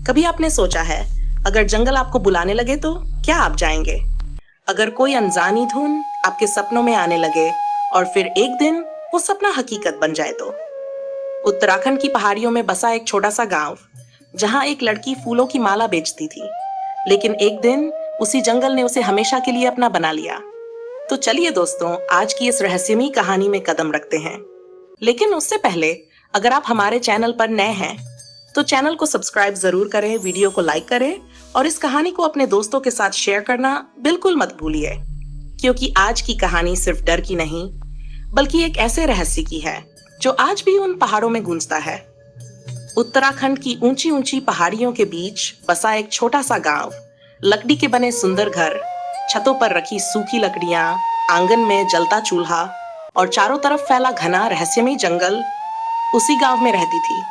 कभी आपने सोचा है, अगर जंगल आपको बुलाने लगे तो क्या आप जाएंगे? अगर कोई अनजानी धुन आपके सपनों में आने लगे और फिर एक दिन वो सपना हकीकत बन जाए तो? उत्तराखंड की पहाड़ियों में बसा एक छोटा सा गांव, जहां एक लड़की फूलों की माला बेचती थी। लेकिन एक दिन उसी जंगल ने उसे हमेशा के लिए अपना बना लिया। तो चलिए दोस्तों, आज की इस रहस्यमयी कहानी में कदम रखते हैं। लेकिन उससे पहले, अगर आप हमारे चैनल पर नए हैं तो चैनल को सब्सक्राइब जरूर करें, वीडियो को लाइक करें और इस कहानी को अपने दोस्तों के साथ शेयर करना बिल्कुल मत भूलिए, क्योंकि आज की कहानी सिर्फ डर की नहीं, बल्कि एक ऐसे रहस्य की है जो आज भी उन पहाड़ों में गूंजता है। उत्तराखंड की ऊंची ऊंची पहाड़ियों के बीच बसा एक छोटा सा गांव, लकड़ी के बने सुंदर घर, छतों पर रखी सूखी लकड़ियां, आंगन में जलता चूल्हा और चारों तरफ फैला घना रहस्यमयी जंगल उसी गांव में रहती थी।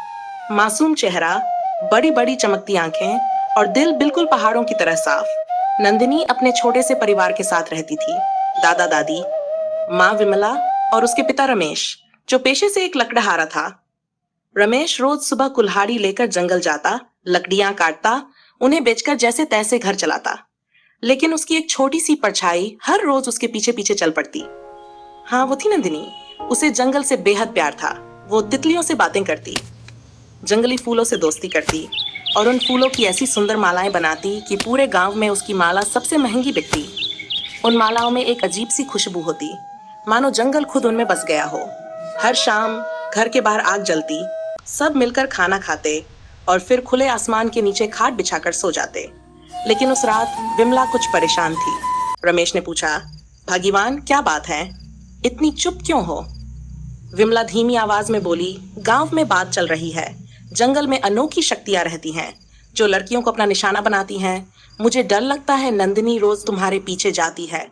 मासूम चेहरा, बड़ी बड़ी चमकती आंखें और दिल बिल्कुल पहाड़ों की तरह साफ। नंदिनी अपने छोटे से परिवार के साथ रहती थी। दादा दादी, माँ विमला और उसके पिता रमेश, जो पेशे से एक लकड़हारा था। रमेश रोज सुबह कुल्हाड़ी लेकर जंगल जाता, लकड़ियां काटता, उन्हें बेचकर जैसे तैसे घर चलाता। लेकिन उसकी एक छोटी सी परछाई हर रोज उसके पीछे पीछे चल पड़ती। हाँ, वो थी नंदिनी। उसे जंगल से बेहद प्यार था। वो तितलियों से बातें करती, जंगली फूलों से दोस्ती करती और उन फूलों की ऐसी सुंदर मालाएं बनाती कि पूरे गांव में उसकी माला सबसे महंगी बिकती। उन मालाओं में एक अजीब सी खुशबू होती, मानो जंगल खुद उनमें बस गया हो। हर शाम घर के बाहर आग जलती, सब मिलकर खाना खाते और फिर खुले आसमान के नीचे खाट बिछाकर सो जाते। लेकिन उस रात विमला कुछ परेशान थी। रमेश ने पूछा, भागीवान, क्या बात है? इतनी चुप क्यों हो? विमला धीमी आवाज में बोली, गांव में बात चल रही है। जंगल में अनोखी शक्तियां रहती हैं जो लड़कियों को अपना निशाना बनाती हैं। मुझे डर लगता है नंदिनी रोज तुम्हारे पीछे जाती है।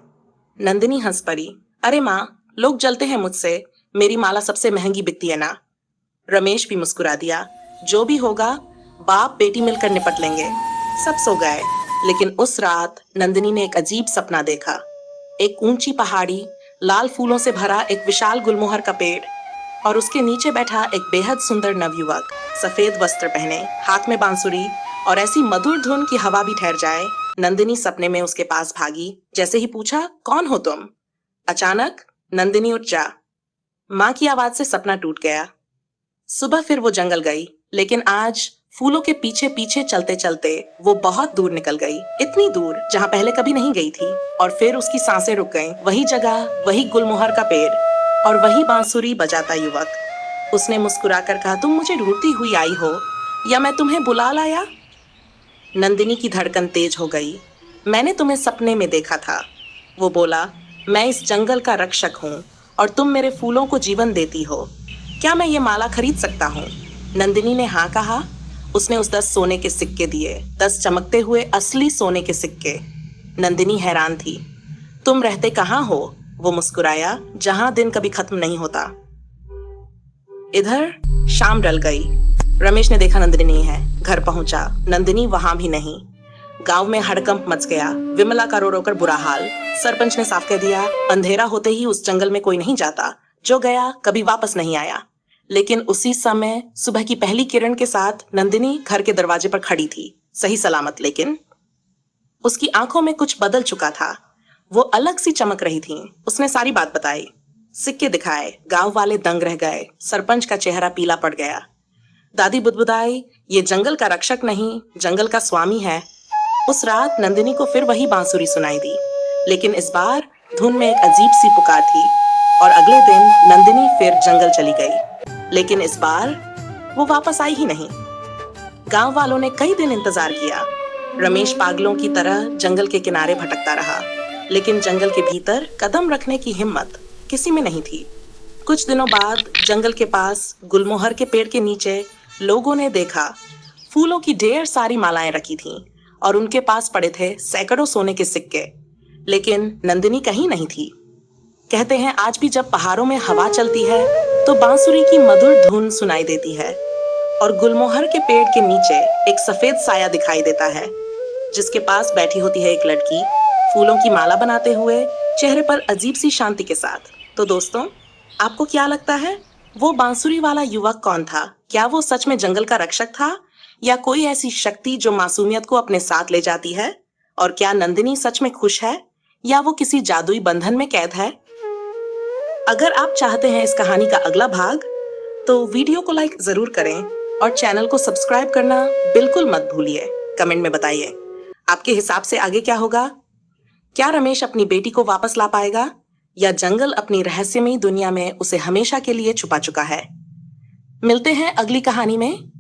नंदिनी हंस पड़ी। अरे माँ, लोग जलते हैं मुझसे, मेरी माला सबसे महंगी बिकती है ना। रमेश भी मुस्कुरा दिया। जो भी होगा, बाप बेटी मिलकर निपट लेंगे। सब सो गए, लेकिन उस रात नंदिनी ने एक अजीब सपना देखा। एक ऊंची पहाड़ी, लाल फूलों से भरा एक विशाल गुलमोहर का पेड़ और उसके नीचे बैठा एक बेहद सुंदर नवयुवक, सफेद वस्त्र पहने, हाथ में बांसुरी और ऐसी मधुर धुन की हवा भी ठहर जाए। नंदिनी सपने में उसके पास भागी। जैसे ही पूछा, कौन हो तुम? अचानक, नंदिनी उठ जा, माँ की आवाज से सपना टूट गया। सुबह फिर वो जंगल गई, लेकिन आज फूलों के पीछे पीछे चलते चलते वो बहुत दूर निकल गई, इतनी दूर जहाँ पहले कभी नहीं गई थी। और फिर उसकी सांसें रुक गईं। वही जगह, वही गुलमोहर का पेड़ और वही बांसुरी बजाता युवक। उसने मुस्कुराकर कहा, तुम मुझे ढूंढती हुई आई हो या मैं तुम्हें बुला लाया? नंदिनी की धड़कन तेज हो गई। मैंने तुम्हें सपने में देखा था, वो बोला। मैं इस जंगल का रक्षक हूँ और तुम मेरे फूलों को जीवन देती हो। क्या मैं ये माला खरीद सकता हूँ? नंदिनी ने हाँ कहा। उसने उस 10 सोने के सिक्के दिए, 10 चमकते हुए असली सोने के सिक्के। नंदिनी हैरान थी। तुम रहते कहाँ हो? वो मुस्कुराया। जहां दिन कभी खत्म नहीं होता। इधर शाम ढल गई। रमेश ने देखा नंदिनी नहीं है। घर पहुंचा, नंदिनी वहां भी नहीं। गांव में हड़कंप मच गया। विमला का रो रो कर बुरा हाल। सरपंच ने साफ कह दिया, अंधेरा होते ही उस जंगल में कोई नहीं जाता, जो गया कभी वापस नहीं आया। लेकिन उसी समय सुबह की पहली किरण के साथ नंदिनी घर के दरवाजे पर खड़ी थी, सही सलामत। लेकिन उसकी आंखों में कुछ बदल चुका था। वो अलग सी चमक रही थी। उसने सारी बात बताई, सिक्के दिखाए। गांव वाले दंग रह गए। सरपंच का चेहरा पीला पड़ गया। दादी बुदबुदाई, ये जंगल का रक्षक नहीं, जंगल का स्वामी है। उस रात नंदिनी को फिर वही बांसुरी सुनाई दी, लेकिन इस बार धुन में एक अजीब सी पुकार थी। और अगले दिन नंदिनी फिर जंगल चली गई, लेकिन इस बार वो वापस आई ही नहीं। गांव वालों ने कई दिन इंतजार किया। रमेश पागलों की तरह जंगल के किनारे भटकता रहा, लेकिन जंगल के भीतर कदम रखने की हिम्मत किसी में नहीं थी। कुछ दिनों बाद जंगल के पास गुलमोहर के पेड़ के नीचे लोगों ने देखा, फूलों की ढेर सारी मालाएं रखी थीं और उनके पास पड़े थे सैकड़ों सोने के सिक्के। लेकिन नंदिनी कहीं नहीं थी। कहते हैं आज भी जब पहाड़ों में हवा चलती है तो बांसुरी की मधुर धुन सुनाई देती है और गुलमोहर के पेड़ के नीचे एक सफेद साया दिखाई देता है, जिसके पास बैठी होती है एक लड़की, फूलों की माला बनाते हुए, चेहरे पर अजीब सी शांति के साथ। तो दोस्तों, आपको क्या लगता है, वो बांसुरी वाला युवक कौन था? क्या वो सच में जंगल का रक्षक था या कोई ऐसी शक्ति जो मासूमियत को अपने साथ ले जाती है? और क्या नंदिनी सच में खुश है या वो किसी जादुई बंधन में कैद है? अगर आप चाहते हैं इस कहानी का अगला भाग, तो वीडियो को लाइक जरूर करें और चैनल को सब्सक्राइब करना बिल्कुल मत भूलिए। कमेंट में बताइए, आपके हिसाब से आगे क्या होगा? क्या रमेश अपनी बेटी को वापस ला पाएगा या जंगल अपनी रहस्यमयी दुनिया में उसे हमेशा के लिए छुपा चुका है? मिलते हैं अगली कहानी में।